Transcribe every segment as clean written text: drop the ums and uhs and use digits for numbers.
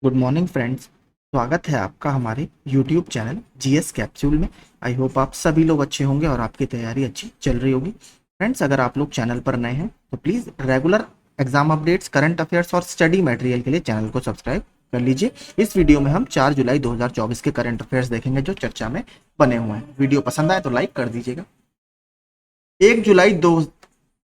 Good morning friends. स्वागत है आपका हमारे यूट्यूब चैनल जीएस कैप्सूल में। आई होप आप सभी लोग अच्छे होंगे और आपकी तैयारी अच्छी चल रही होगी। फ्रेंड्स, अगर आप लोग चैनल पर नए हैं तो please regular exam updates, current affairs और स्टडी मटेरियल के लिए चैनल को सब्सक्राइब कर लीजिए। इस वीडियो में हम 4 जुलाई 2024 के करंट अफेयर्स देखेंगे जो चर्चा में बने हुए हैं। वीडियो पसंद आए तो लाइक कर दीजिएगा। 1 जुलाई 2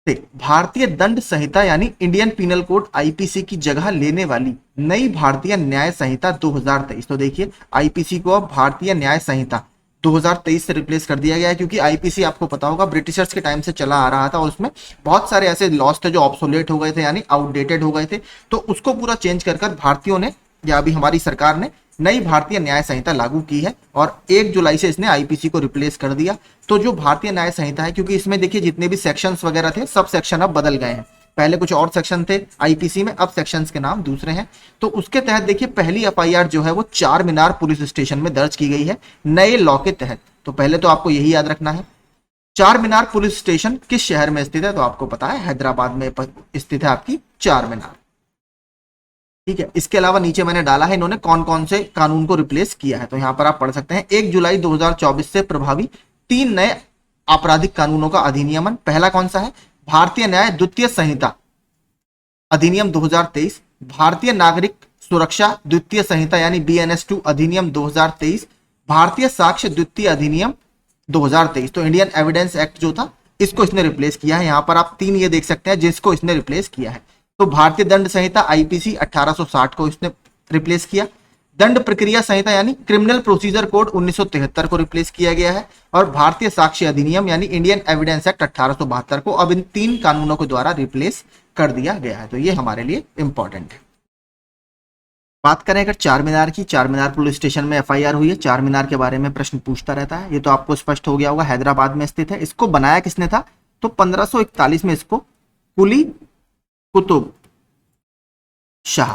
से भारतीय दंड संहिता यानी इंडियन पिनल कोड आईपीसी की जगह लेने वाली नई भारतीय न्याय संहिता 2023। तो देखिए, आईपीसी को अब भारतीय न्याय संहिता 2023 से रिप्लेस कर दिया गया है, क्योंकि आईपीसी आपको पता होगा ब्रिटिशर्स के टाइम से चला आ रहा था और उसमें बहुत सारे ऐसे लॉस थे जो ऑब्सोलेट हो गए थे, यानी आउटडेटेड हो गए थे। तो उसको पूरा चेंज कर भारतीयों ने या अभी हमारी सरकार ने नई भारतीय न्याय संहिता लागू की है और 1 जुलाई से इसने आईपीसी को रिप्लेस कर दिया। तो जो भारतीय न्याय संहिता है, क्योंकि इसमें देखिए जितने भी सेक्शंस वगैरह थे सब सेक्शन अब बदल गए हैं। पहले कुछ और सेक्शन थे आईपीसी में, अब सेक्शंस के नाम दूसरे हैं। तो उसके तहत देखिए पहली एफआईआर जो है वो चार मीनार पुलिस स्टेशन में दर्ज की गई है नए लॉ के तहत। तो पहले तो आपको यही याद रखना है, चार मीनार पुलिस स्टेशन किस शहर में स्थित है, तो आपको पता है हैदराबाद में स्थित है आपकी चार मीनार। ठीक है, इसके अलावा नीचे मैंने डाला है इन्होंने कौन कौन से कानून को रिप्लेस किया है, तो यहां पर आप पढ़ सकते हैं। 1 जुलाई 2024 से प्रभावी 3 नए आपराधिक कानूनों का अधिनियमन। पहला कौन सा है? भारतीय न्याय द्वितीय संहिता अधिनियम 2023, भारतीय नागरिक सुरक्षा द्वितीय संहिता यानी BNS 2 अधिनियम 2023, भारतीय साक्ष्य द्वितीय अधिनियम 2023। तो इंडियन एविडेंस एक्ट जो था इसको इसने रिप्लेस किया है। यहां पर आप 3 ये देख सकते हैं जिसको इसने रिप्लेस किया है। तो भारतीय दंड संहिता आईपीसी 1860 को इसने रिप्लेस किया। दंड प्रक्रिया संहिता यानी क्रिमिनल प्रोसीजर कोड 1973 को रिप्लेस किया गया है। और भारतीय साक्ष्य अधिनियम यानी इंडियन एविडेंस एक्ट 1872 को अब इन 3 कानूनों के द्वारा रिप्लेस कर दिया गया है। तो ये हमारे लिए इंपॉर्टेंट है। बात करें अगर चार मीनार की, चार मीनार पुलिस स्टेशन में एफआईआर हुई है। चार मीनार के बारे में प्रश्न पूछता रहता है, ये तो आपको स्पष्ट हो गया होगा, हैदराबाद में स्थित है। इसको बनाया किसने था? तो 1541 में इसको कुली कुतुब शाह,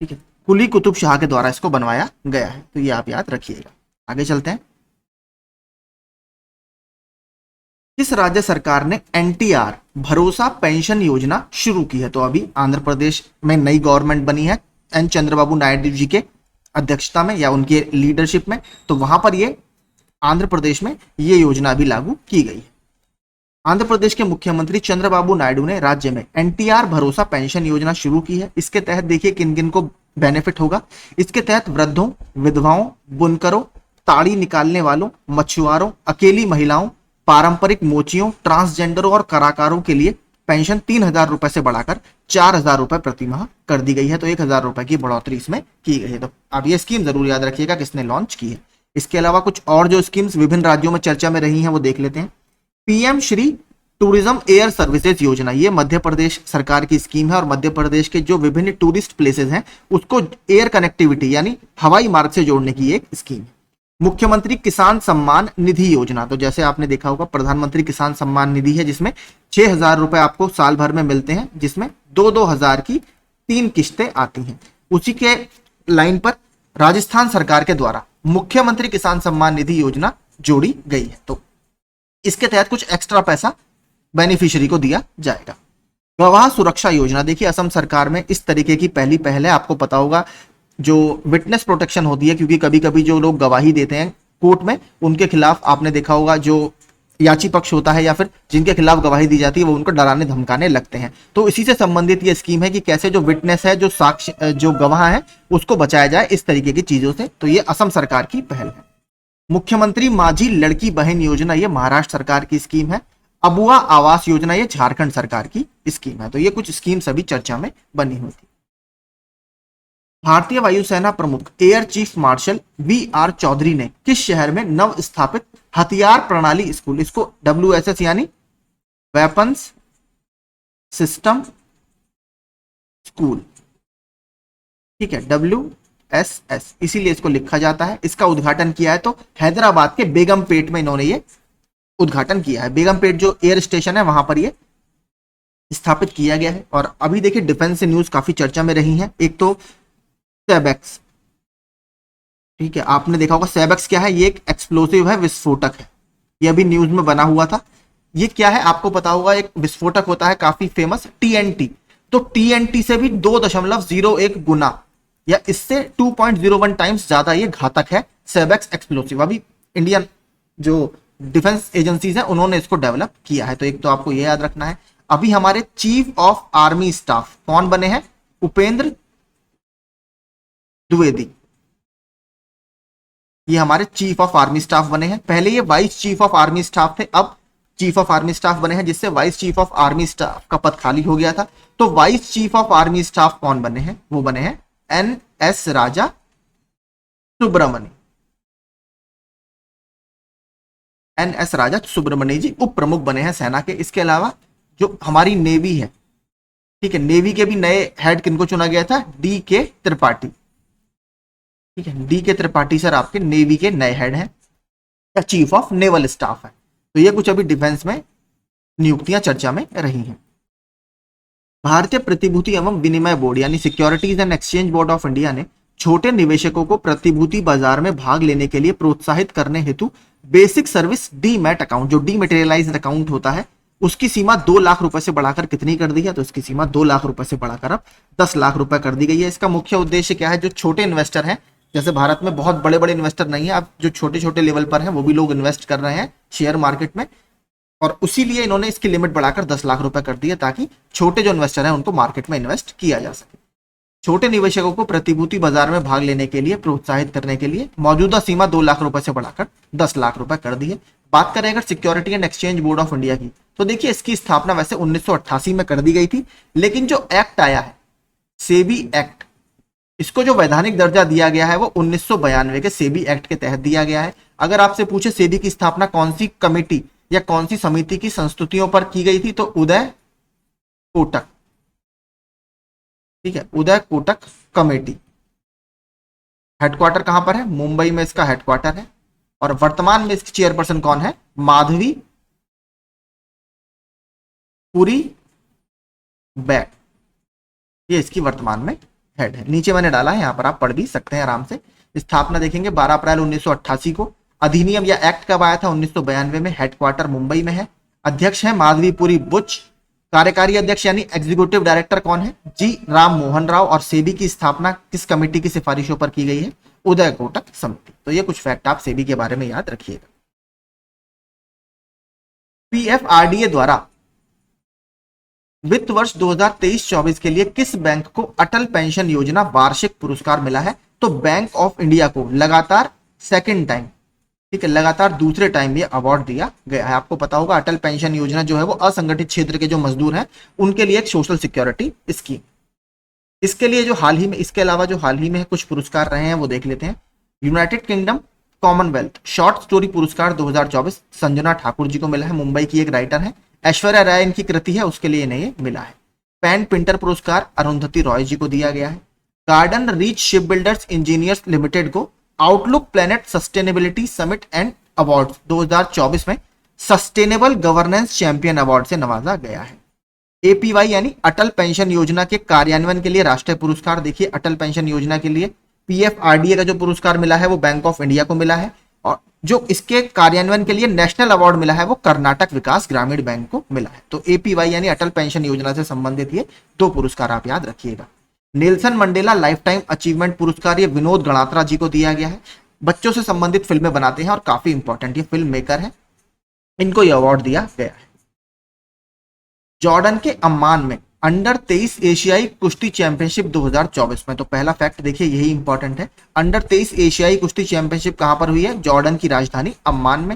ठीक है, कुली कुतुब शाह के द्वारा इसको बनवाया गया है। तो ये आप याद रखिएगा। आगे चलते हैं। किस राज्य सरकार ने एनटीआर भरोसा पेंशन योजना शुरू की है? तो अभी आंध्र प्रदेश में नई गवर्नमेंट बनी है एन चंद्रबाबू नायडू जी के अध्यक्षता में या उनके लीडरशिप में। तो वहां पर ये आंध्र प्रदेश में ये योजना भी लागू की गई है। आंध्र प्रदेश के मुख्यमंत्री चंद्रबाबू नायडू ने राज्य में एनटीआर भरोसा पेंशन योजना शुरू की है। इसके तहत देखिए किन किन को बेनिफिट होगा। इसके तहत वृद्धों, विधवाओं, बुनकरों, ताड़ी निकालने वालों, मछुआरों, अकेली महिलाओं, पारंपरिक मोचियों, ट्रांसजेंडरों और कलाकारों के लिए पेंशन 3,000 रुपए से बढ़ाकर 4,000 रुपए प्रति माह कर दी गई है। तो 1,000 रुपए की बढ़ोतरी इसमें की गई है। तो अब ये स्कीम जरूर याद रखिएगा किसने लॉन्च की है। इसके अलावा कुछ और जो स्कीम्स विभिन्न राज्यों में चर्चा में रही हैं वो देख लेते हैं। PM Shri tourism air services योजना, ये मध्य प्रदेश सरकार की स्कीम है और मध्य प्रदेश के जो विभिन्न टूरिस्ट प्लेसेस हैं उसको एयर कनेक्टिविटी यानी हवाई मार्ग से जोड़ने की एक स्कीम है। मुख्यमंत्री किसान सम्मान निधि योजना, तो जैसे आपने देखा होगा प्रधानमंत्री किसान सम्मान निधि है जिसमें 6,000 रुपए आपको साल भर में मिलते हैं, जिसमें 2-2 हजार की 3 किस्तें आती हैं। उसी के लाइन पर राजस्थान सरकार के द्वारा मुख्यमंत्री किसान सम्मान निधि योजना जोड़ी गई है। तो इसके तहत कुछ एक्स्ट्रा पैसा बेनिफिशियरी को दिया जाएगा। गवाह सुरक्षा योजना, देखिए असम सरकार में इस तरीके की पहली पहल है। आपको पता होगा जो विटनेस प्रोटेक्शन होती है, क्योंकि कभी कभी जो लोग गवाही देते हैं कोर्ट में उनके खिलाफ आपने देखा होगा जो याची पक्ष होता है या फिर जिनके खिलाफ गवाही दी जाती है वो उनको डराने धमकाने लगते हैं। तो इसी से संबंधित ये स्कीम है कि कैसे जो विटनेस है, जो साक्ष्य, जो गवाह है उसको बचाया जाए इस तरीके की चीजों से। तो ये असम सरकार की पहल है। मुख्यमंत्री माझी लड़की बहन योजना, ये महाराष्ट्र सरकार की स्कीम है। अबुआ आवास योजना, ये झारखंड सरकार की स्कीम है। तो ये कुछ स्कीम सभी चर्चा में बनी हुई थी। भारतीय वायुसेना प्रमुख air chief marshal VR Chaudhari ने किस शहर में नव स्थापित हथियार प्रणाली स्कूल, इसको WSS यानी वेपन्स सिस्टम स्कूल, ठीक है, WSS इसीलिए इसको लिखा जाता है, इसका उद्घाटन किया है। तो हैदराबाद के बेगमपेट में इन्होंने ये उद्घाटन किया है। बेगमपेट जो एयर स्टेशन है वहां पर ये स्थापित किया गया है। और अभी देखिए डिफेंस से न्यूज काफी चर्चा में रही है। एक तो सैबेक्स, ठीक है, आपने देखा होगा सैबेक्स क्या है? ये एक एक्सप्लोसिव है, विस्फोटक है। ये अभी न्यूज में बना हुआ था। ये क्या है आपको पता होगा, एक विस्फोटक होता है काफी फेमस TNT। तो TNT से भी 2.01 गुना या इससे 2.01 टाइम्स ज्यादा ये घातक है सेबेक्स एक्सप्लोसिव। अभी इंडियन जो डिफेंस एजेंसीज हैं उन्होंने इसको डेवलप किया है। तो एक तो आपको ये याद रखना है। अभी हमारे चीफ ऑफ आर्मी स्टाफ कौन बने हैं? उपेंद्र द्विवेदी, ये हमारे चीफ ऑफ आर्मी स्टाफ बने हैं। पहले ये vice chief of army staff थे, अब चीफ ऑफ आर्मी स्टाफ बने हैं, जिससे vice chief of army staff का पद खाली हो गया था। तो vice chief of army staff कौन बने हैं? वो बने हैं एन एस राजा सुब्रमण्य। एन एस राजा सुब्रमण्य जी उप प्रमुख बने हैं सेना के। इसके अलावा जो हमारी नेवी है, ठीक है, नेवी के भी नए हेड किनको चुना गया था? डी के त्रिपाठी। ठीक है, डी के त्रिपाठी सर आपके नेवी के नए हेड हैं या चीफ ऑफ नेवल स्टाफ है। तो ये कुछ अभी डिफेंस में नियुक्तियां चर्चा में रही हैं। भारतीय प्रतिभूति एवं विनिमय बोर्ड यानी securities and exchange board of India ने छोटे निवेशकों को प्रतिभूति बाजार में भाग लेने के लिए प्रोत्साहित करने हेतु बेसिक सर्विस डीमैट अकाउंट, जो डीमेटेरियलाइज्ड अकाउंट होता है, उसकी सीमा 2 लाख रुपए से बढ़ाकर कितनी कर दी है? तो इसकी सीमा 2 लाख रुपए से बढ़ाकर अब 10 लाख रुपए कर दी गई है। इसका मुख्य उद्देश्य क्या है? जो छोटे इन्वेस्टर हैं, जैसे भारत में बहुत बड़े बड़े इन्वेस्टर नहीं है, अब जो छोटे छोटे लेवल पर हैं वो भी लोग इन्वेस्ट कर रहे हैं शेयर मार्केट में, और उसी लिए इन्होंने इसकी लिमिट बढ़ाकर 10 लाख रुपए कर दी है, ताकि छोटे जो इन्वेस्टर हैं उनको मार्केट में इन्वेस्ट किया जा सके। छोटे निवेशकों को प्रतिभूति बाजार में भाग लेने के लिए प्रोत्साहित करने के लिए मौजूदा सीमा 2 लाख रुपए से बढ़ाकर 10 लाख रुपए कर दी है। बात करें अगर security and exchange board of India की, तो देखिए इसकी स्थापना वैसे 1988 में कर दी गई थी, लेकिन जो एक्ट आया है सेबी एक्ट, इसको जो वैधानिक दर्जा दिया गया है वो 1992 के सेबी एक्ट के तहत दिया गया है। अगर आपसे पूछे सेबी की स्थापना कौन सी कमेटी या कौन सी समिति की संस्तुतियों पर की गई थी, तो उदय कोटक, ठीक है, उदय कोटक कमेटी। हेडक्वार्टर कहां पर है? मुंबई में इसका हेडक्वार्टर है। और वर्तमान में इसकी चेयरपर्सन कौन है? माधवी पुरी बैग, ये इसकी वर्तमान में हेड है। नीचे मैंने डाला है, यहां पर आप पढ़ भी सकते हैं आराम से। स्थापना देखेंगे 12 अप्रैल 1988 को। अधिनियम या एक्ट कब आया था? 1992 में। हेडक्वार्टर मुंबई में है। अध्यक्ष है माधवीपुरी बुच। कार्यकारी अध्यक्ष यानी एग्जीक्यूटिव डायरेक्टर कौन है? जी राम मोहन राव। और सेबी की स्थापना किस कमेटी की सिफारिशों पर की गई है? उदय कोटक समिति। तो ये कुछ फैक्ट आप सेबी के बारे में याद रखिएगा। पीएफआरडीए द्वारा वित्त वर्ष 2023-24 के लिए किस बैंक को अटल पेंशन योजना वार्षिक पुरस्कार मिला है? तो बैंक ऑफ इंडिया को लगातार सेकंड टाइम, ठीक है, लगातार दूसरे टाइम ये अवार्ड दिया गया है। आपको पता होगा अटल पेंशन योजना जो है वो असंगठित क्षेत्र के जो मजदूर हैं उनके लिए एक सोशल सिक्योरिटी स्कीम। इसके लिए जो हाल ही में, इसके अलावा जो हाल ही में कुछ पुरस्कार रहे हैं वो देख लेते हैं। United kingdom Commonwealth short story पुरस्कार 2024 संजना ठाकुर जी को मिला है, मुंबई की एक राइटर है। ऐश्वर्या राय इनकी कृति है, उसके लिए इन्हें ये मिला है। पेन पिंटर पुरस्कार अरुंधति रॉय जी को दिया गया है। Garden Reach ship builders engineers limited को Outlook Planet Sustainability Summit and Award 2024 में सस्टेनेबल गवर्नेंस चैंपियन अवार्ड से नवाजा गया है। एपीवाई यानी अटल पेंशन योजना के कार्यान्वयन के लिए राष्ट्रीय पुरस्कार, देखिए अटल पेंशन योजना के लिए पीएफआरडीए का जो पुरस्कार मिला है वो बैंक ऑफ इंडिया को मिला है, और जो इसके कार्यान्वयन के लिए नेशनल अवार्ड मिला है वो कर्नाटक विकास ग्रामीण बैंक को मिला है। तो एपीवाई यानी अटल पेंशन योजना से संबंधित ये 2 पुरस्कार आप याद रखिएगा। Nelson Mandela life time achievement पुरस्कार ये विनोद गणात्रा जी को दिया गया है। बच्चों से संबंधित फिल्में बनाते हैं और काफी इंपॉर्टेंट ये फिल्म मेकर है, इनको यह अवार्ड दिया गया है। जॉर्डन के अम्मान में अंडर 23 एशियाई कुश्ती चैंपियनशिप 2024 में, तो पहला फैक्ट देखिए यही इंपॉर्टेंट है। अंडर 23 एशियाई कुश्ती चैंपियनशिप कहां पर हुई है? जॉर्डन की राजधानी अम्मान में।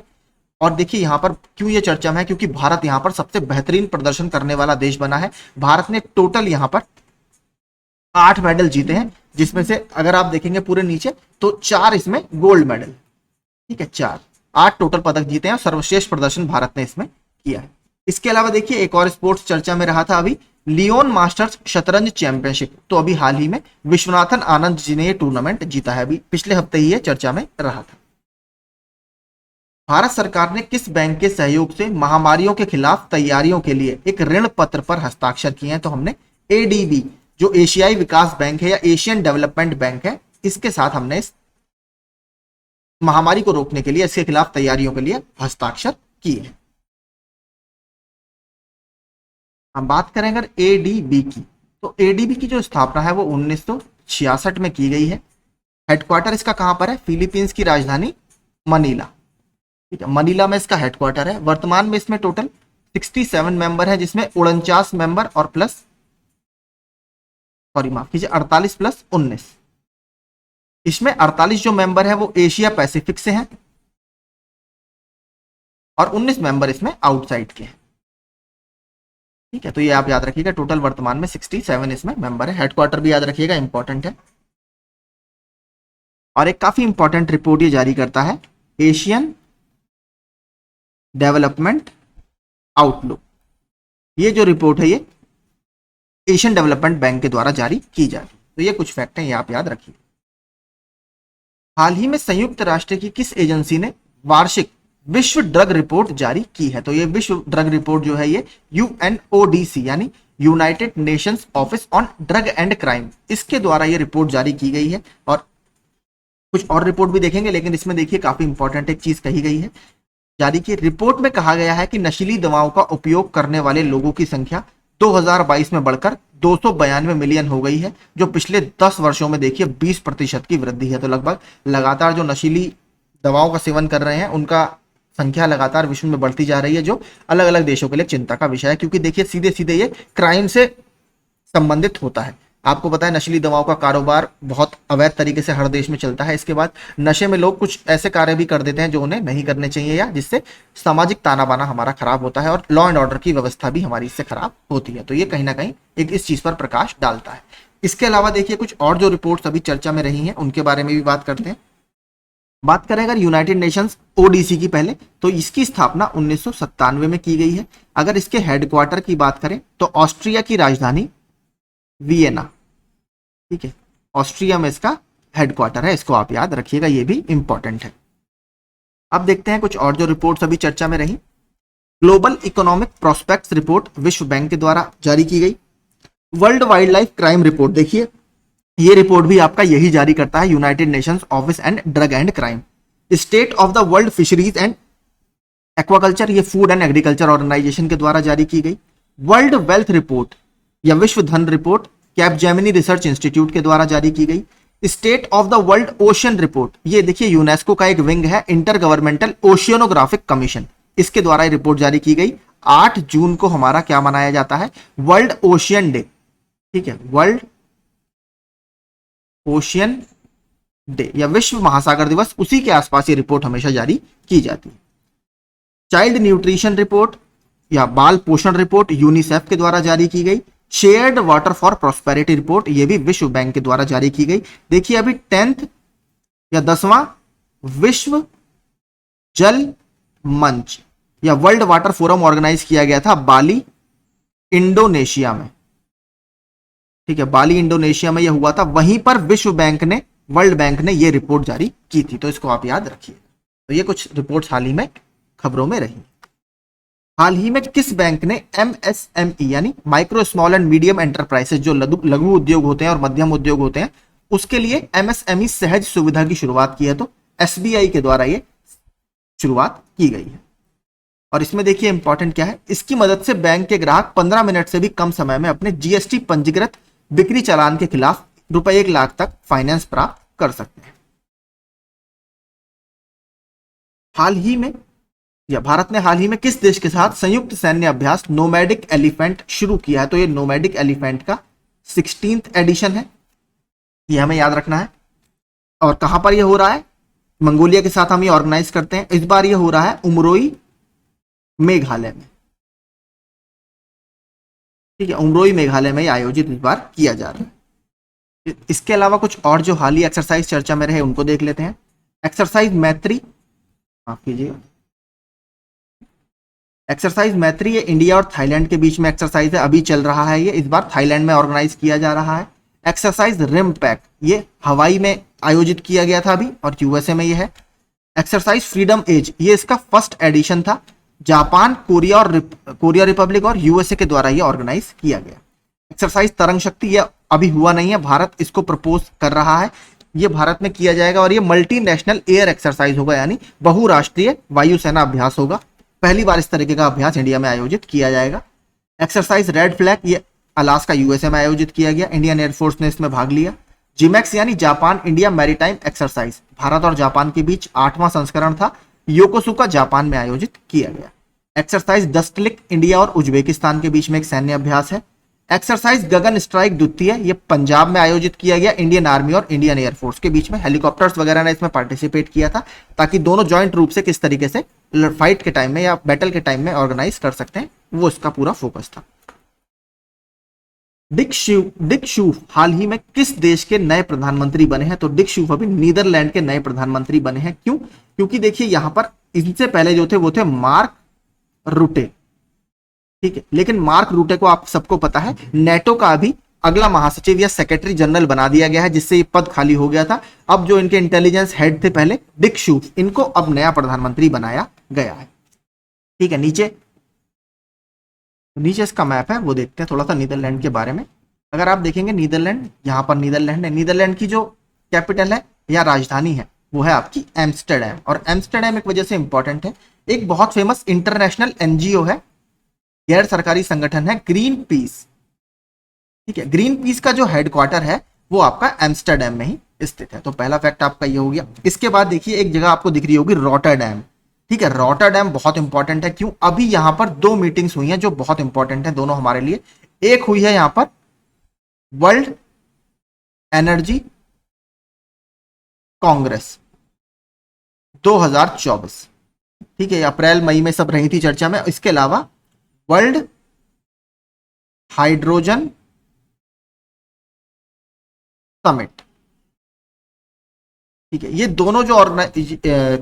और देखिए यहां पर क्यों ये चर्चा में है? क्योंकि भारत यहां पर सबसे बेहतरीन प्रदर्शन करने वाला देश बना है। भारत ने टोटल यहां पर 8 मेडल जीते हैं, जिसमें से अगर आप देखेंगे पूरे नीचे तो 4 इसमें गोल्ड मेडल, ठीक है, 8 टोटल पदक जीते हैं और सर्वश्रेष्ठ प्रदर्शन भारत ने इसमें किया है। इसके अलावा देखिए एक और स्पोर्ट्स चर्चा में रहा था अभी, लियोन मास्टर्स शतरंज चैंपियनशिप। तो अभी हाल ही में विश्वनाथन आनंद जी ने ये टूर्नामेंट जीता है, अभी पिछले हफ्ते ही ये चर्चा में रहा था। भारत सरकार ने किस बैंक के सहयोग से महामारियों के खिलाफ तैयारियों के लिए एक ऋण पत्र पर हस्ताक्षर किए हैं? तो हमने एडीबी जो एशियाई विकास बैंक है या एशियन डेवलपमेंट बैंक है, इसके साथ हमने इस महामारी को रोकने के लिए, इसके खिलाफ तैयारियों के लिए हस्ताक्षर किए हैं। हम बात करें अगर एडीबी की, तो एडीबी की जो स्थापना है वो 1966 में की गई है। हेडक्वार्टर इसका कहां पर है? फिलीपींस की राजधानी मनीला। ठीक है, मनीला में इसका हेडक्वार्टर है। वर्तमान में इसमें टोटल 67 मेंबर है, जिसमें 49 मेंबर और प्लस, सॉरी माफ कीजिए, 48 प्लस 19। इसमें 48 जो मेंबर है वो एशिया पैसिफिक से हैं और 19 मेंबर इसमें आउटसाइड के हैं। ठीक है, तो ये आप याद रखिएगा, टोटल वर्तमान में 67 इसमें मेंबर है। हेडक्वार्टर भी याद रखिएगा, इंपॉर्टेंट है। और एक काफी इंपॉर्टेंट रिपोर्ट ये जारी करता है, एशियन डेवलपमेंट आउटलुक। ये जो रिपोर्ट है ये एशियन डेवलपमेंट बैंक के द्वारा जारी की जाती है। तो ये कुछ फैक्ट हैं, ये आप याद रखिए। हाल ही में संयुक्त राष्ट्र की किस एजेंसी ने वार्षिक विश्व ड्रग रिपोर्ट जारी की है? तो ये विश्व ड्रग रिपोर्ट जो है ये यूएनओडीसी यानी United Nations office on drug and crime, इसके द्वारा ये रिपोर्ट जारी की गई है। और कुछ और रिपोर्ट भी देखेंगे, लेकिन इसमें देखिए काफी इंपॉर्टेंट एक चीज कही गई है जारी की रिपोर्ट में। कहा गया है कि नशीली दवाओं का उपयोग करने वाले लोगों की संख्या 2022 में बढ़कर 292 मिलियन हो गई है, जो पिछले 10 वर्षों में देखिए 20% की वृद्धि है। तो लगभग लगातार जो नशीली दवाओं का सेवन कर रहे हैं उनका संख्या लगातार विश्व में बढ़ती जा रही है, जो अलग अलग देशों के लिए चिंता का विषय है, क्योंकि देखिए सीधे सीधे ये क्राइम से संबंधित होता है। आपको पता है नशीली दवाओं का कारोबार बहुत अवैध तरीके से हर देश में चलता है। इसके बाद नशे में लोग कुछ ऐसे कार्य भी कर देते हैं जो उन्हें नहीं करने चाहिए, या जिससे सामाजिक ताना बाना हमारा खराब होता है और लॉ एंड ऑर्डर की व्यवस्था भी हमारी इससे खराब होती है। तो ये कहीं ना कहीं एक इस चीज पर प्रकाश डालता है। इसके अलावा देखिए कुछ और जो रिपोर्ट्स अभी चर्चा में रही हैं उनके बारे में भी बात करते हैं। बात करें अगर यूनाइटेड नेशंस ओडीसी की पहले, तो इसकी स्थापना 1997 में की गई है। अगर इसके हेडक्वार्टर की बात करें तो ऑस्ट्रिया की राजधानी वियना। ठीक है, ऑस्ट्रिया में इसका हेडक्वार्टर है, इसको आप याद रखिएगा, ये भी इंपॉर्टेंट है। अब देखते हैं कुछ और जो रिपोर्ट्स अभी चर्चा में रही। ग्लोबल इकोनॉमिक प्रोस्पेक्ट्स रिपोर्ट विश्व बैंक के द्वारा जारी की गई। World wild life crime report, देखिए ये रिपोर्ट भी आपका यही जारी करता है, United Nations office and drug and crime. State of the world fisheries and aquaculture, ये फूड एंड एग्रीकल्चर ऑर्गेनाइजेशन के द्वारा जारी की गई। वर्ल्ड वेल्थ रिपोर्ट या विश्व धन रिपोर्ट कैपजेमिनी रिसर्च इंस्टीट्यूट के द्वारा जारी की गई। State of the world ocean report, ये देखिए यूनेस्को का एक विंग है, इंटर गवर्नमेंटल ओशियनोग्राफिक कमीशन, इसके द्वारा ये रिपोर्ट जारी की गई। 8 जून को हमारा क्या मनाया जाता है? World ocean day. ठीक है, वर्ल्ड ओशियन डे या विश्व महासागर दिवस, उसी के आसपास ये रिपोर्ट हमेशा जारी की जाती है। चाइल्ड न्यूट्रिशन रिपोर्ट या बाल पोषण रिपोर्ट यूनिसेफ के द्वारा जारी की गई। Shared water for prosperity report, ये भी विश्व बैंक के द्वारा जारी की गई। देखिए अभी 10th या 10वां विश्व जल मंच या वर्ल्ड वाटर फोरम ऑर्गेनाइज किया गया था बाली, इंडोनेशिया में। ठीक है, बाली इंडोनेशिया में यह हुआ था, वहीं पर विश्व बैंक ने, वर्ल्ड बैंक ने यह रिपोर्ट जारी की थी। तो इसको आप याद रखिए। तो ये कुछ रिपोर्ट्स हाल ही में खबरों में रही। हाल ही में किस बैंक ने एमएसएमई यानी micro small and medium enterprises, जो लघु उद्योग होते हैं और मध्यम उद्योग होते हैं, उसके लिए एमएसएमई सहज सुविधा की शुरुआत की है? तो एसबीआई के द्वारा ये शुरुआत की गई है। और इसमें देखिए इंपॉर्टेंट क्या है, इसकी मदद से बैंक के ग्राहक 15 मिनट से भी कम समय में अपने जीएसटी पंजीकृत बिक्री चालान के खिलाफ रुपए 1 लाख तक फाइनेंस प्राप्त कर सकते हैं। हाल ही में या भारत ने हाल ही में किस देश के साथ संयुक्त सैन्य अभ्यास नोमैडिक एलिफेंट शुरू किया है? तो ये नोमैडिक एलिफेंट का 16th एडिशन है, ये हमें याद रखना है। और कहां पर ये हो रहा है? मंगोलिया के साथ हम ये ऑर्गेनाइज करते हैं। इस बार ये हो रहा है उमरोई, मेघालय में। ठीक है, उमरोई मेघालय में आयोजित इस बार किया जा रहा है। इसके अलावा कुछ और जो हाल ही एक्सरसाइज चर्चा में रहे उनको देख लेते हैं। एक्सरसाइज मैत्री, माफ कीजिएगा, एक्सरसाइज मैत्री ये इंडिया और थाईलैंड के बीच में एक्सरसाइज है, अभी चल रहा है। ये इस बार थाईलैंड में ऑर्गेनाइज किया जा रहा है। एक्सरसाइज रिम पैक, ये हवाई में आयोजित किया गया था अभी और यूएसए में ये है। एक्सरसाइज फ्रीडम एज, ये इसका फर्स्ट एडिशन था, जापान, कोरिया रिपब्लिक और यूएसए के द्वारा ये ऑर्गेनाइज किया गया। एक्सरसाइज तरंग शक्ति, ये अभी हुआ नहीं है, भारत इसको प्रपोज कर रहा है, ये भारत में किया जाएगा और ये मल्टीनेशनल एयर एक्सरसाइज होगा, यानी बहुराष्ट्रीय वायुसेना अभ्यास होगा। पहली बार इस तरीके का अभ्यास इंडिया में आयोजित किया जाएगा। एक्सरसाइज रेड फ्लैग, ये अलास्का यूएसए में आयोजित किया गया, इंडियन एयरफोर्स ने इसमें भाग लिया। जिमैक्स यानी Japan India maritime exercise, Bharat और जापान के बीच 8वां संस्करण था, योकोसुका जापान में आयोजित किया गया। एक्सरसाइज दस्तलिक इंडिया और उज्बेकिस्तान के बीच में एक सैन्य अभ्यास है। एक्सरसाइज गगन स्ट्राइक द्वितीय, ये पंजाब में आयोजित किया गया, इंडियन आर्मी और इंडियन एयरफोर्स के बीच में। हेलीकॉप्टर्स वगैरह ने इसमें पार्टिसिपेट किया था ताकि दोनों ज्वाइंट रूप से किस तरीके से फाइट के टाइम में या बैटल के टाइम में ऑर्गेनाइज कर सकते हैं, वो इसका पूरा फोकस था। डिक शूफ हाल ही में किस देश के नए प्रधानमंत्री बने हैं? तो डिक शूफ अभी नीदरलैंड के नए प्रधानमंत्री बने हैं। क्यों? क्योंकि देखिए यहां पर इनसे पहले जो थे वो थे मार्क रूटे, ठीक है, लेकिन मार्क रूटे को आप सबको पता है नेटो का अभी अगला महासचिव या सेक्रेटरी जनरल बना दिया गया है, जिससे ये पद खाली हो गया था। अब जो इनके इंटेलिजेंस हेड थे पहले डिक शूफ, इनको अब नया प्रधानमंत्री बनाया गया है, ठीक है। नीचे इसका मैप है वो देखते हैं थोड़ा सा नीदरलैंड के बारे में। अगर आप देखेंगे नीदरलैंड, यहाँ पर नीदरलैंड है, नीदरलैंड की जो कैपिटल है या राजधानी है वो है आपकी एम्स्टरडैम, और एम्स्टरडैम एक वजह से इंपॉर्टेंट है, एक बहुत फेमस इंटरनेशनल एनजीओ है, गैर सरकारी संगठन है, ग्रीन पीस, ठीक है। ग्रीन पीस का जो हेडक्वार्टर है वो आपका एम्स्टरडैम में ही स्थित है। तो पहला फैक्ट आपका ये हो गया। इसके बाद देखिए एक जगह आपको दिख रही होगी रॉटरडैम, ठीक है। रॉटरडैम बहुत इंपॉर्टेंट है। क्यों? अभी यहां पर 2 मीटिंग्स हुई हैं जो बहुत इंपॉर्टेंट है दोनों हमारे लिए। एक हुई है यहां पर वर्ल्ड एनर्जी कांग्रेस 2024, ठीक है, अप्रैल मई में सब रही थी चर्चा में। इसके अलावा वर्ल्ड हाइड्रोजन समिट, ठीक है। ये दोनों जो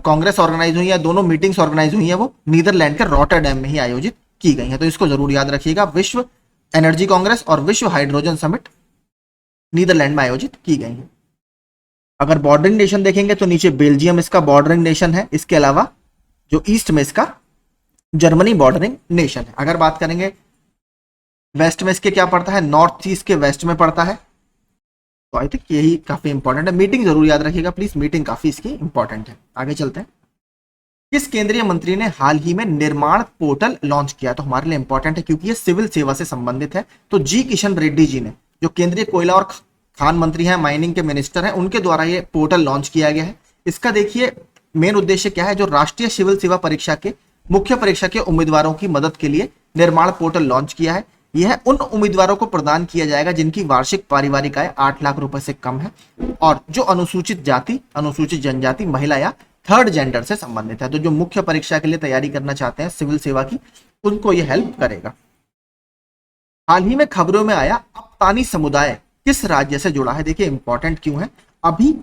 कांग्रेस ऑर्गेनाइज हुई है, दोनों मीटिंग्स ऑर्गेनाइज हुई है, वो नीदरलैंड के रॉटरडैम में ही आयोजित की गई है। तो इसको जरूर याद रखिएगा, विश्व एनर्जी कांग्रेस और विश्व हाइड्रोजन समिट नीदरलैंड में आयोजित की गई है। अगर बॉर्डरिंग नेशन देखेंगे तो नीचे बेल्जियम इसका बॉर्डरिंग नेशन है। इसके अलावा जो ईस्ट में इसका जर्मनी बॉर्डरिंग नेशन है। अगर बात करेंगे वेस्ट में इसके क्या पड़ता है, नॉर्थ ईस्ट के वेस्ट में पड़ता है। तो आई थिंक यही काफी इंपॉर्टेंट है। मीटिंग जरूर याद रखिएगा प्लीज, मीटिंग काफी इसकी इंपॉर्टेंट है। आगे चलते हैं। किस केंद्रीय मंत्री ने हाल ही में निर्माण पोर्टल लॉन्च किया? तो हमारे लिए इंपॉर्टेंट है क्योंकि ये सिविल सेवा से संबंधित है। तो जी किशन रेड्डी जी ने, जो केंद्रीय कोयला और खान मंत्री हैं, माइनिंग के मिनिस्टर हैं, उनके द्वारा ये पोर्टल लॉन्च किया गया है। इसका देखिए मेन उद्देश्य क्या है, जो राष्ट्रीय सिविल सेवा परीक्षा के मुख्य परीक्षा के उम्मीदवारों की मदद के लिए निर्माण पोर्टल लॉन्च किया है। यह उन उम्मीदवारों को प्रदान किया जाएगा जिनकी वार्षिक पारिवारिक आय 8 लाख रुपए से कम है और जो अनुसूचित जाति, अनुसूचित जनजाति, महिला या थर्ड जेंडर से संबंधित है। तो जो मुख्य परीक्षा के लिए तैयारी करना चाहते हैं सिविल सेवा की, उनको यह हेल्प करेगा। हाल ही में खबरों में आया अपतानी समुदाय किस राज्य से जुड़ा है? देखिए इंपॉर्टेंट क्यों है। अभी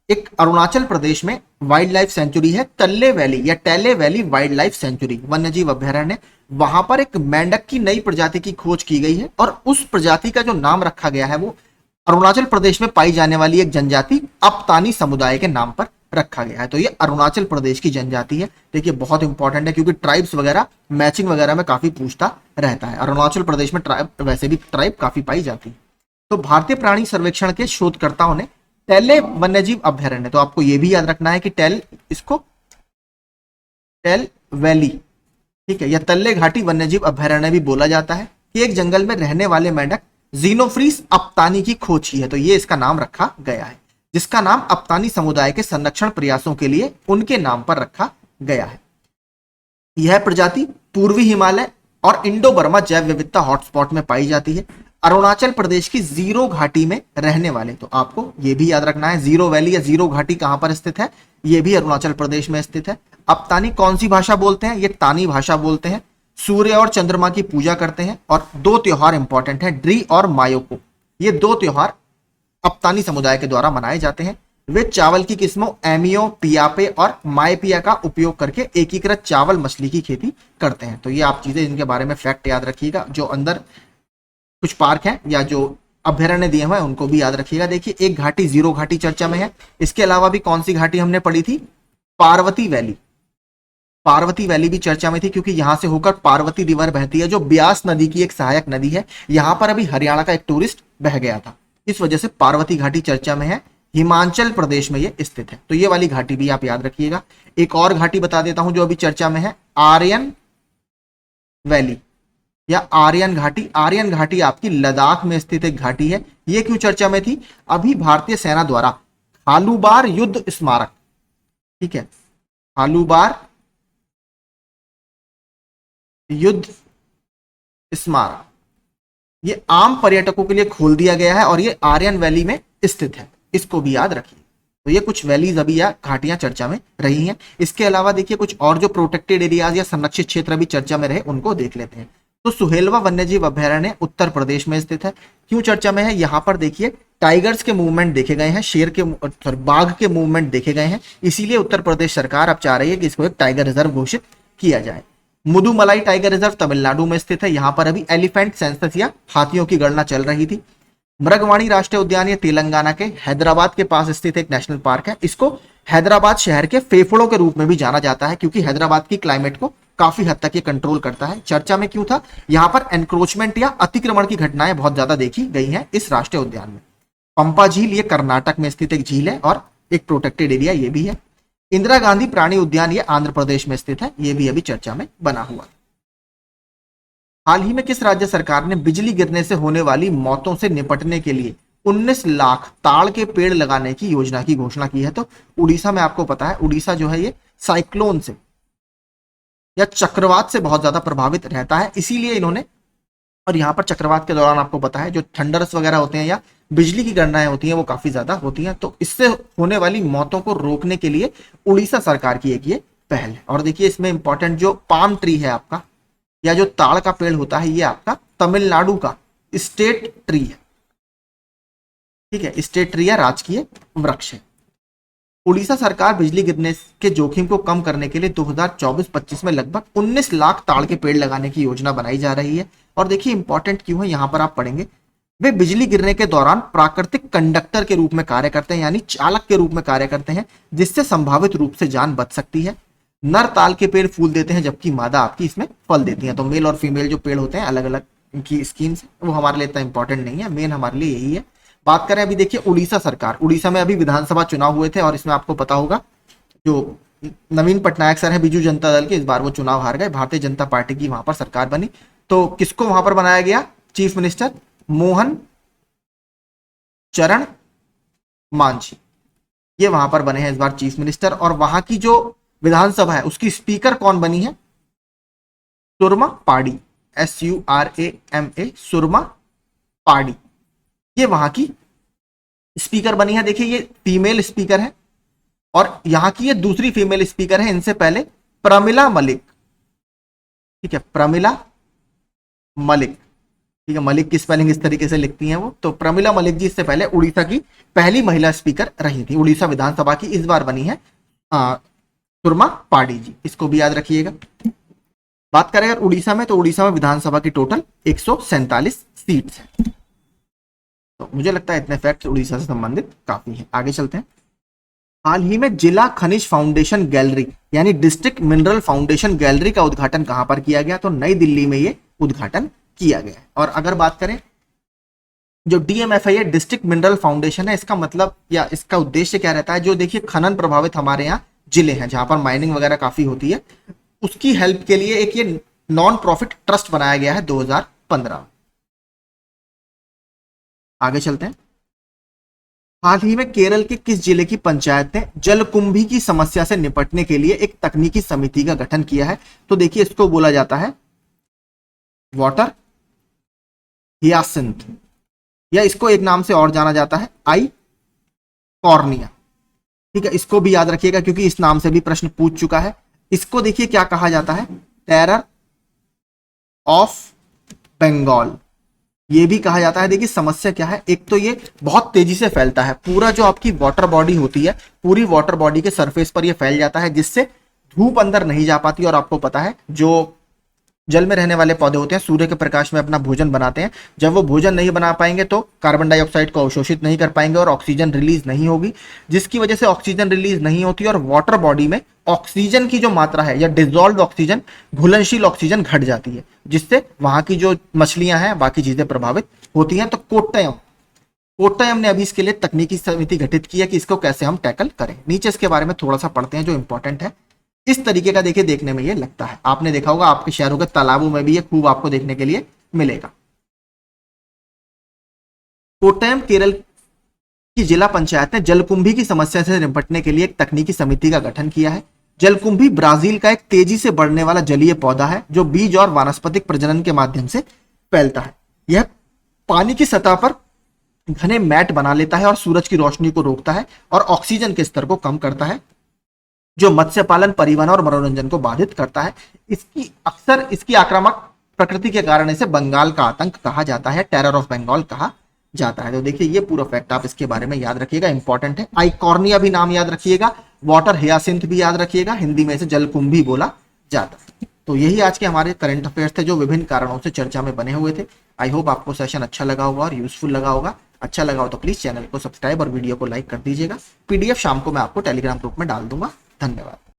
एक अरुणाचल प्रदेश में वाइल्ड लाइफ सेंचुरी है, टल्ले वैली या टेले वैली वाइल्ड लाइफ सेंचुरी, वन्यजीव अभ्यारण्य। वहां पर एक मेंढक की नई प्रजाति की खोज की गई है और उस प्रजाति का जो नाम रखा गया है वो अरुणाचल प्रदेश में पाई जाने वाली एक जनजाति अपतानी समुदाय के नाम पर रखा गया है। तो ये अरुणाचल प्रदेश की जनजाति है। देखिए बहुत इंपॉर्टेंट है क्योंकि ट्राइब्स वगैरह मैचिंग वगैरह में काफी पूछता रहता है। अरुणाचल प्रदेश में ट्राइब, वैसे भी ट्राइब काफी पाई जाती है। तो भारतीय प्राणी सर्वेक्षण के शोधकर्ताओं ने टेले वन्यजीव अभ्यारण्य, तो आपको यह भी याद रखना है कि इसको टेल वैली, ठीक है, या तल्ले घाटी वन्यजीव अभ्यारण्य भी बोला जाता है, कि एक जंगल में रहने वाले मेंढक जीनोफ्रीस अपतानी की खोज की है। तो ये इसका नाम रखा गया है, जिसका नाम अपतानी समुदाय के संरक्षण प्रयासों के लिए उनके नाम पर रखा गया है। यह प्रजाति पूर्वी हिमालय और इंडो बर्मा जैव विविधता हॉटस्पॉट में पाई जाती है। अरुणाचल प्रदेश की जीरो घाटी में रहने वाले, तो आपको यह भी याद रखना है जीरो वैली या जीरो घाटी कहां पर स्थित है, यह भी अरुणाचल प्रदेश में स्थित है। अपतानी कौन सी भाषा बोलते हैं? ये तानी भाषा बोलते हैं। सूर्य और चंद्रमा की पूजा करते हैं और 2 त्योहार इंपॉर्टेंट है, ड्री और मायोको। ये 2 त्योहार अपतानी समुदाय के द्वारा मनाए जाते हैं। वे चावल की किस्मों एमियो, पियापे और मायपिया का उपयोग करके एकीकृत चावल मछली की खेती करते हैं। तो ये आप चीजें इनके बारे में फैक्ट याद रखिएगा। जो अंदर कुछ पार्क हैं या जो अभ्यारण्य दिए हुए हैं उनको भी याद रखिएगा। देखिए एक घाटी जीरो घाटी चर्चा में है। इसके अलावा भी कौन सी घाटी हमने पढ़ी थी? पार्वती वैली। पार्वती वैली भी चर्चा में थी क्योंकि यहां से होकर पार्वती रिवर बहती है, जो ब्यास नदी की एक सहायक नदी है। यहां पर अभी हरियाणा का एक टूरिस्ट बह गया था, इस वजह से पार्वती घाटी चर्चा में है। हिमाचल प्रदेश में यह स्थित है, तो ये वाली घाटी भी आप याद रखिएगा। एक और घाटी बता देता हूं जो अभी चर्चा में है, आर्यन वैली। या आर्यन घाटी? आर्यन घाटी आपकी लद्दाख में स्थित एक घाटी है। ये क्यों चर्चा में थी? अभी भारतीय सेना द्वारा खालूबार युद्ध स्मारक, ठीक है, खालूबार युद्ध स्मारक, ये आम पर्यटकों के लिए खोल दिया गया है और ये आर्यन वैली में स्थित है, इसको भी याद रखिए। तो ये कुछ वैलीज अभी या घाटियां चर्चा में रही हैं। इसके अलावा देखिए कुछ और जो प्रोटेक्टेड एरियाज या संरक्षित क्षेत्र अभी चर्चा में रहे उनको देख लेते हैं। तो सुहेलवा वन्यजीव अभयारण्य उत्तर प्रदेश में स्थित है। क्यों चर्चा में है? यहाँ पर देखिए टाइगर्स के मूवमेंट देखे गए हैं, शेर के सॉरी बाघ के मूवमेंट देखे गए हैं, इसीलिए उत्तर प्रदेश सरकार अब चाह रही है कि इसको एक टाइगर रिजर्व घोषित किया जाए। मुदुमलाई टाइगर रिजर्व तमिलनाडु में स्थित है। यहाँ पर अभी एलिफेंट सेंसस या हाथियों की गणना चल रही थी। मृगवाणी राष्ट्रीय उद्यान ये तेलंगाना के हैदराबाद के पास स्थित एक नेशनल पार्क है। इसको हैदराबाद शहर के फेफड़ों के रूप में भी जाना जाता है क्योंकि हैदराबाद की क्लाइमेट को काफी हद तक ये कंट्रोल करता है। चर्चा में क्यों था? यहाँ पर एनक्रोचमेंट या अतिक्रमण की घटनाएं बहुत ज्यादा देखी गई हैं इस राष्ट्रीय उद्यान में। पंपा झील ये कर्नाटक में स्थित एक झील है और एक प्रोटेक्टेड एरिया ये भी है। इंदिरा गांधी प्राणी उद्यान ये आंध्र प्रदेश में स्थित है, ये भी अभी चर्चा में बना हुआ। हाल ही में किस राज्य सरकार ने बिजली गिरने से होने वाली मौतों से निपटने के लिए 19 लाख ताड़ के पेड़ लगाने की योजना की घोषणा की है? तो उड़ीसा में, आपको पता है उड़ीसा जो है ये साइक्लोन से या चक्रवात से बहुत ज्यादा प्रभावित रहता है, इसीलिए इन्होंने, और यहाँ पर चक्रवात के दौरान आपको पता है जो थंडर्स वगैरह होते हैं या बिजली की गणनाएं होती हैं वो काफी ज्यादा होती हैं, तो इससे होने वाली मौतों को रोकने के लिए उड़ीसा सरकार की एक ये पहल है। और देखिए इसमें इंपॉर्टेंट जो पाम ट्री है आपका या जो ताड़ का पेड़ होता है ये आपका तमिलनाडु का स्टेट ट्री है, ठीक है, स्टेट ट्री या राजकीय वृक्ष है। उड़ीसा सरकार बिजली गिरने के जोखिम को कम करने के लिए 2024-25 में लगभग 19 लाख ताड़ के पेड़ लगाने की योजना बनाई जा रही है। और देखिए इंपॉर्टेंट क्यों है, यहां पर आप पढ़ेंगे, वे बिजली गिरने के दौरान प्राकृतिक कंडक्टर के रूप में कार्य करते हैं, यानी चालक के रूप में कार्य करते हैं, जिससे संभावित रूप से जान बच सकती है। नर ताल के पेड़ फूल देते हैं जबकि मादा आपकी इसमें फल देती है। तो मेल और फीमेल जो पेड़ होते हैं अलग अलग की स्कीम्स, वो हमारे लिए इतना इंपॉर्टेंट नहीं है, मेन हमारे लिए यही है। बात करें अभी देखिए उड़ीसा सरकार, उड़ीसा में अभी विधानसभा चुनाव हुए थे और इसमें आपको पता होगा जो नवीन पटनायक सर है बीजू जनता दल के, इस बार वो चुनाव हार गए, भारतीय जनता पार्टी की वहां पर सरकार बनी। तो किसको वहां पर बनाया गया चीफ मिनिस्टर? मोहन चरण मांझी, ये वहां पर बने हैं इस बार चीफ मिनिस्टर। और वहां की जो विधानसभा है उसकी स्पीकर कौन बनी है? सुरमा पाड़ी, SURAMA, सुरमा पाड़ी, ये वहां की स्पीकर बनी है। देखिए ये फीमेल स्पीकर है और यहां की ये दूसरी फीमेल स्पीकर है इनसे पहले, प्रमिला मलिक, ठीक है, प्रमिला मलिक, ठीक है, मलिक की स्पेलिंग इस तरीके से लिखती हैं वो। तो प्रमिला मलिक जी इससे पहले उड़ीसा की पहली महिला स्पीकर रही थी उड़ीसा विधानसभा की, इस बार बनी है सुरमा पाड़ी जी, इसको भी याद रखिएगा। बात करें अगर उड़ीसा में, तो उड़ीसा में विधानसभा की टोटल 147 सीट्स हैं। तो मुझे लगता है इतने फैक्ट्स उड़ीसा से संबंधित काफी हैं। आगे चलते हैं। हाल ही में जिला खनिज फाउंडेशन गैलरी यानी डिस्ट्रिक्ट मिनरल फाउंडेशन गैलरी का उद्घाटन कहां पर किया गया? तो नई दिल्ली में ये उद्घाटन किया गया है। और अगर बात करें जो DMFI है, डिस्ट्रिक्ट मिनरल फाउंडेशन है, इसका मतलब या इसका उद्देश्य क्या रहता है? जो देखिए खनन प्रभावित हमारे यहाँ जिले हैं जहां पर माइनिंग वगैरह काफी होती है, उसकी हेल्प के लिए एक ये नॉन प्रॉफिट ट्रस्ट बनाया गया है 2015। आगे चलते हैं। हाल ही में केरल के किस जिले की पंचायत ने जलकुंभी की समस्या से निपटने के लिए एक तकनीकी समिति का गठन किया है? तो देखिए इसको बोला जाता है वाटर हियासिंथ, या इसको एक नाम से और जाना जाता है आई कॉर्निया, ठीक है, इसको भी याद रखिएगा क्योंकि इस नाम से भी प्रश्न पूछ चुका है। इसको देखिए क्या कहा जाता है? टेरर ऑफ बंगाल, ये भी कहा जाता है। देखिए समस्या क्या है, एक तो ये बहुत तेजी से फैलता है, पूरा जो आपकी वाटर बॉडी होती है पूरी वाटर बॉडी के सरफेस पर ये फैल जाता है, जिससे धूप अंदर नहीं जा पाती। और आपको पता है जो जल में रहने वाले पौधे होते हैं सूर्य के प्रकाश में अपना भोजन बनाते हैं, जब वो भोजन नहीं बना पाएंगे तो कार्बन डाइऑक्साइड को अवशोषित नहीं कर पाएंगे और ऑक्सीजन रिलीज नहीं होगी, जिसकी वजह से ऑक्सीजन रिलीज नहीं होती और वाटर बॉडी में ऑक्सीजन की जो मात्रा है या डिजोल्व ऑक्सीजन, घुलनशील ऑक्सीजन घट जाती है, जिससे वहां की जो मछलियां हैं बाकी चीजें प्रभावित होती हैं। तो कोट्टयम ने अभी इसके लिए तकनीकी समिति गठित की है कि इसको कैसे हम टैकल करें। नीचे इसके बारे में थोड़ा सा पढ़ते हैं जो इंपॉर्टेंट है। इस तरीके का देखिए देखने में ये लगता है। आपने देखा होगा आपके शहरों के तालाबों में भी ये खूब आपको देखने के लिए मिलेगा। कोट्टयम केरल की जिला पंचायत ने जलकुंभी की समस्या से निपटने के लिए एक तकनीकी समिति का गठन किया है। जलकुंभी ब्राजील का एक तेजी से बढ़ने वाला जलीय पौधा है जो बीज और वानस्पतिक प्रजनन के माध्यम से फैलता है। यह पानी की सतह पर घने मैट बना लेता है और सूरज की रोशनी को रोकता है और ऑक्सीजन के स्तर को कम करता है, जो मत्स्य पालन, परिवहन और मनोरंजन को बाधित करता है। इसकी आक्रामक प्रकृति के कारण इसे बंगाल का आतंक कहा जाता है, टेरर ऑफ बंगाल कहा जाता है। तो देखिए ये पूरा फैक्ट आप इसके बारे में याद रखिएगा, इंपॉर्टेंट है। आइकॉर्निया भी नाम याद रखिएगा, वाटर हियासिंथ भी याद रखिएगा, हिंदी में इसे जलकुंभी बोला जाता है। तो यही आज के हमारे करंट अफेयर्स थे जो विभिन्न कारणों से चर्चा में बने हुए थे। आई होप आपको सेशन अच्छा लगा होगा और यूजफुल लगा होगा। अच्छा लगा हो तो प्लीज चैनल को सब्सक्राइब और वीडियो को लाइक कर दीजिएगा। पीडीएफ शाम को मैं आपको टेलीग्राम ग्रुप में डाल दूंगा। धन्यवाद।